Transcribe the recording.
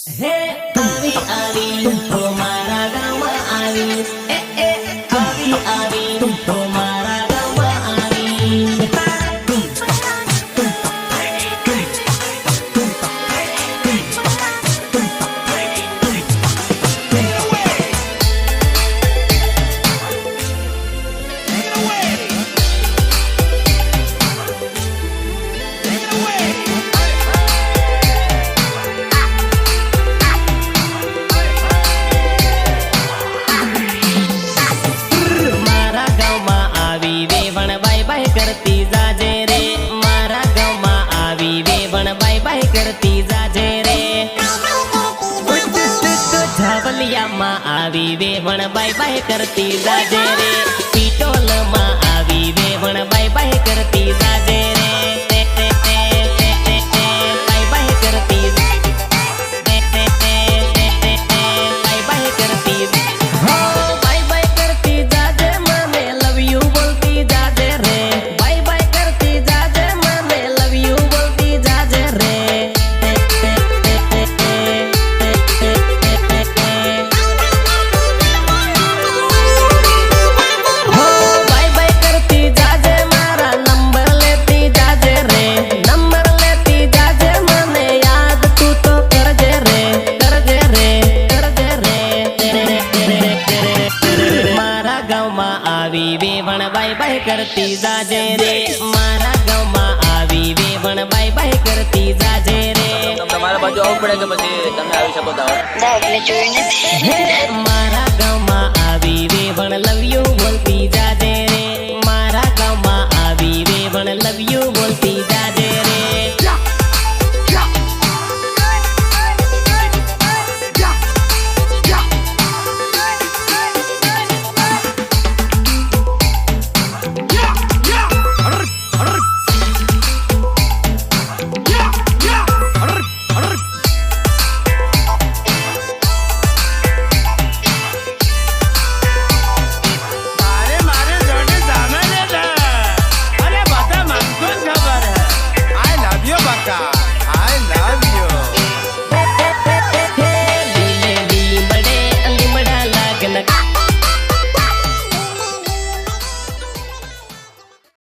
હે આવી આવી તો મારા ગામમાં આવી આવી આવી તો મારા ગામમાં આવી करती जाजे रे मारा गाँव आवी वेवण बाय बाय करती जाजे रे झावलिया माँ आवी वेवण बाय बाय करती जाजे रे पीटोल माँ आवी वेवण बाय बाय करती जाजे रे बाय बाय करती बाय बाय करती हो बाय बाय करती जाजे माने लव यू बोलती जाजे रे वेवण बाय बाय करती जाजे रे मारा गाँव में आवी वेवण बाय बाय करती जाजे रे તમારા બાજુ આવવું પડે કે પછી તમે આવી શકો તો मारा गाँव में आवी वेवण लव यू